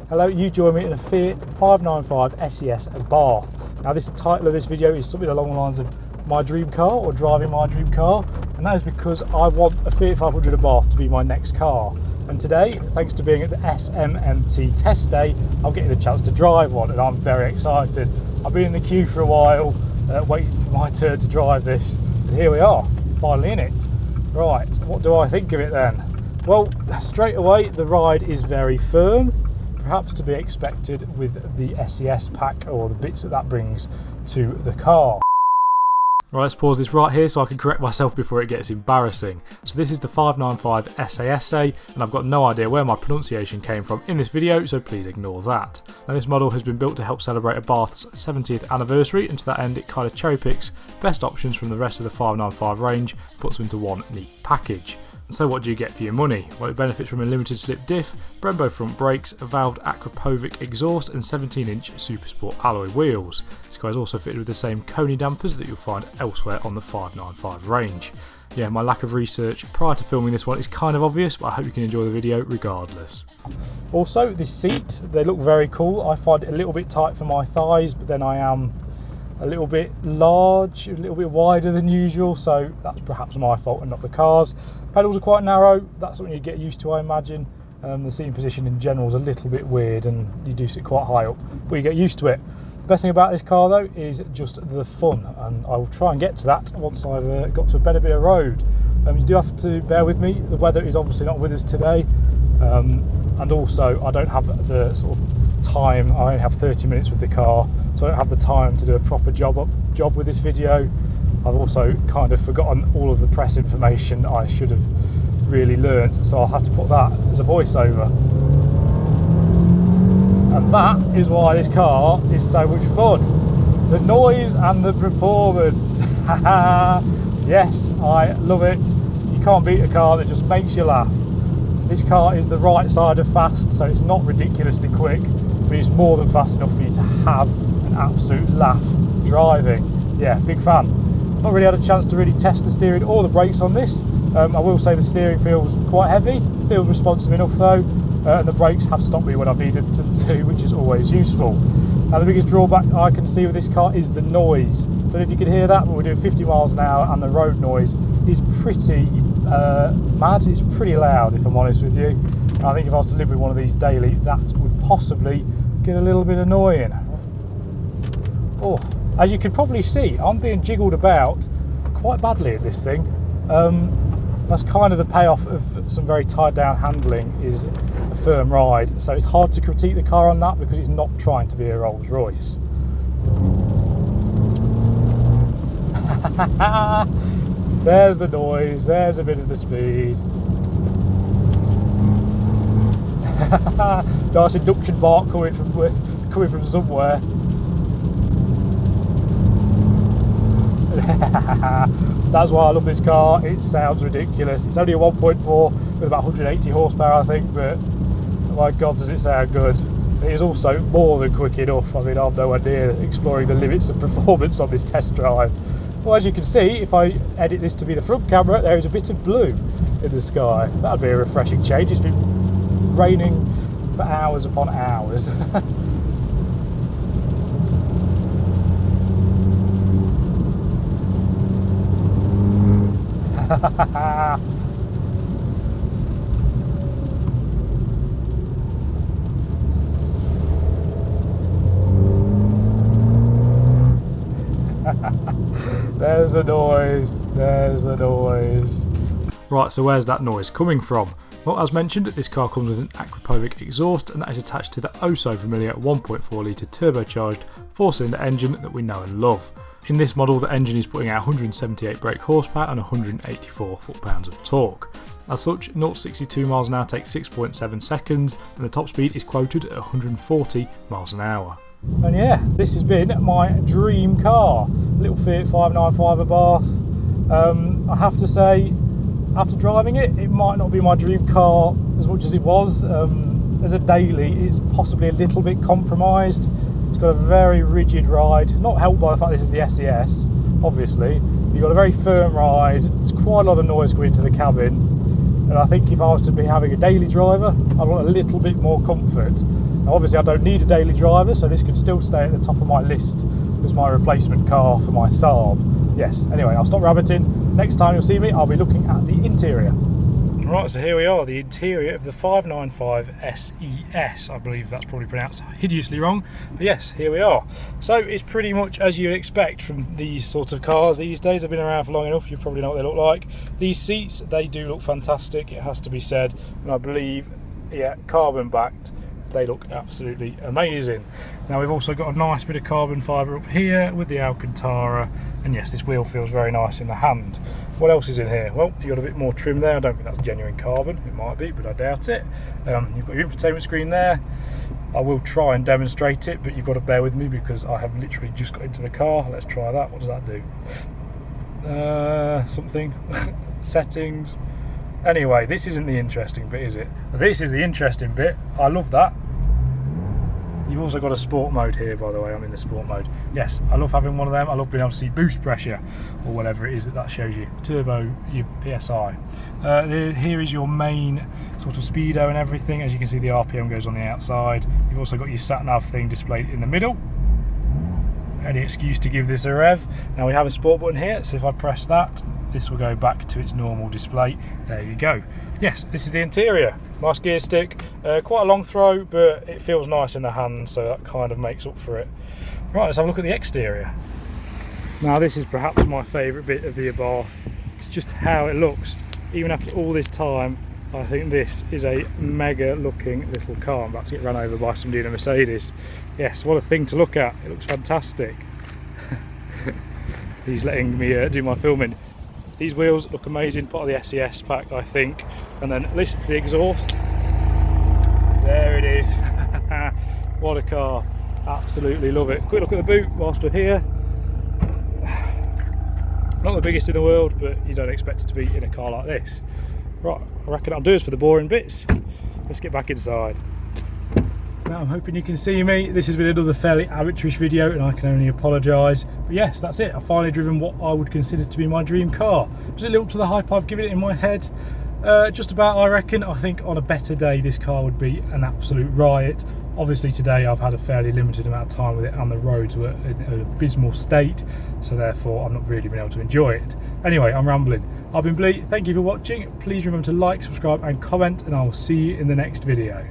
Hello, you join me in a Fiat 595 Esseesse Abarth. Now the title of this video is something along the lines of my dream car or driving my dream car, and that is because I want a Fiat 500 Abarth to be my next car. And today, thanks to being at the SMMT test day, I'll get the chance to drive one, and I'm very excited. I've been in the queue for a while, waiting for my turn to drive this, and here we are, finally in it. Right, what do I think of it then? Well, straight away, the ride is very firm, perhaps to be expected with the Esseesse pack or the bits that brings to the car. Right, let's pause this right here so I can correct myself before it gets embarrassing. So this is the 595 Esseesse, and I've got no idea where my pronunciation came from in this video, so please ignore that. Now this model has been built to help celebrate Abarth's 70th anniversary, and to that end it kind of cherry picks best options from the rest of the 595 range, puts them into one neat package. So what do you get for your money? Well, it benefits from a limited slip diff, Brembo front brakes, a valved Attribution exhaust and 17-inch Supersport alloy wheels. This car is also fitted with the same Coney dampers that you'll find elsewhere on the 595 range. Yeah, my lack of research prior to filming this one is kind of obvious, but I hope you can enjoy the video regardless. Also, this seat, they look very cool. I find it a little bit tight for my thighs, but then I am a little bit large, a little bit wider than usual, so that's perhaps my fault and not the car's. Pedals are quite narrow, that's something you get used to, I imagine. The seating position in general is a little bit weird and you do sit quite high up, but you get used to it. The best thing about this car though is just the fun, and I will try and get to that once I've got to a better bit of road. You do have to bear with me, the weather is obviously not with us today, and also I don't have the sort of time. I only have 30 minutes with the car, so I don't have the time to do a proper job with this video. I've also kind of forgotten all of the press information I should have really learnt, so I'll have to put that as a voiceover. And that is why this car is so much fun. The noise and the performance. Yes, I love it. You can't beat a car that just makes you laugh. This car is the right side of fast, so it's not ridiculously quick, but it's more than fast enough for you to have an absolute laugh driving. Yeah, big fan. Not really had a chance to really test the steering or the brakes on this. I will say the steering feels quite heavy, feels responsive enough though, and the brakes have stopped me when I've needed them to, which is always useful. Now the biggest drawback I can see with this car is the noise. Don't know if you can hear that, but we're doing 50 miles an hour and the road noise is pretty mad. It's pretty loud, if I'm honest with you. And I think if I was to live with one of these daily, that would possibly get a little bit annoying. Oh, as you can probably see, I'm being jiggled about quite badly at this thing. That's kind of the payoff of some very tied down handling, is a firm ride. So it's hard to critique the car on that because it's not trying to be a Rolls Royce. There's the noise, there's a bit of the speed. Nice induction bark coming from somewhere. That's why I love this car. It sounds ridiculous. It's only a 1.4 with about 180 horsepower, I think, but my God, does it sound good. It is also more than quick enough. I mean, I'm nowhere near exploring the limits of performance on this test drive. Well, as you can see, if I edit this to be the front camera, there is a bit of blue in the sky. That'd be a refreshing change. It's been raining for hours upon hours. There's the noise, there's the noise. Right, so where's that noise coming from? Well, as mentioned, this car comes with an Attribution exhaust, and that is attached to the oh so familiar 1.4 litre turbocharged 4-cylinder engine that we know and love. In this model, the engine is putting out 178 brake horsepower and 184 foot-pounds of torque. As such, 0-62 miles an hour takes 6.7 seconds, and the top speed is quoted at 140 miles an hour. And yeah, this has been my dream car, little Fiat 595 Abarth. I have to say, after driving it, it might not be my dream car as much as it was. As a daily, it's possibly a little bit compromised. It's got a very rigid ride, not helped by the fact this is the Esseesse, obviously. You've got a very firm ride, there's quite a lot of noise going into the cabin. And I think if I was to be having a daily driver, I'd want a little bit more comfort. Now obviously I don't need a daily driver, so this could still stay at the top of my list as my replacement car for my Saab. Yes, anyway, I'll stop rabbiting. Next time you'll see me, I'll be looking at the interior. Right, so here we are, the interior of the 595 SES. I believe that's probably pronounced hideously wrong, but yes, here we are. So it's pretty much as you'd expect from these sorts of cars these days. They've been around for long enough, you probably know what they look like. These seats, they do look fantastic, it has to be said, and I believe, yeah, carbon backed. They look absolutely amazing. Now we've also got a nice bit of carbon fibre up here with the Alcantara, and yes, this wheel feels very nice in the hand. What else is in here? Well, you've got a bit more trim there. I don't think that's genuine carbon, it might be, but I doubt it. You've got your infotainment screen there. I will try and demonstrate it, but you've got to bear with me because I have literally just got into the car. Let's try that. What does that do? Something. Settings. Anyway, this isn't the interesting bit, is it? This is the interesting bit. I love that. You've also got a sport mode here, by the way. I'm in the sport mode. Yes, I love having one of them. I love being able to see boost pressure, or whatever it is that shows you. Turbo, your PSI. Here is your main sort of speedo and everything. As you can see, the RPM goes on the outside. You've also got your sat-nav thing displayed in the middle. Any excuse to give this a rev. Now we have a sport button here, so if I press that, this will go back to its normal display. There you go. Yes, this is the interior. Nice gear stick, quite a long throw, but it feels nice in the hand, so that kind of makes up for it. Right, let's have a look at the exterior. Now this is perhaps my favourite bit of the Abarth. It's just how it looks. Even after all this time, I think this is a mega looking little car. I'm about to get run over by somebody in a Mercedes. Yes, what a thing to look at. It looks fantastic. He's letting me do my filming. These wheels look amazing, part of the SES pack, I think. And then listen to the exhaust. There it is. What a car. Absolutely love it. Quick look at the boot whilst we're here. Not the biggest in the world, but you don't expect it to be in a car like this. Right, I reckon I'll do this for the boring bits. Let's get back inside. Now I'm hoping you can see me. This has been another fairly amateurish video and I can only apologise. But yes, that's it. I've finally driven what I would consider to be my dream car. Just a little to the hype I've given it in my head. Just about, I reckon. I think on a better day this car would be an absolute riot. Obviously today I've had a fairly limited amount of time with it and the roads were in an abysmal state, so therefore I've not really been able to enjoy it. Anyway, I'm rambling. I've been Bleak, thank you for watching. Please remember to like, subscribe and comment, and I will see you in the next video.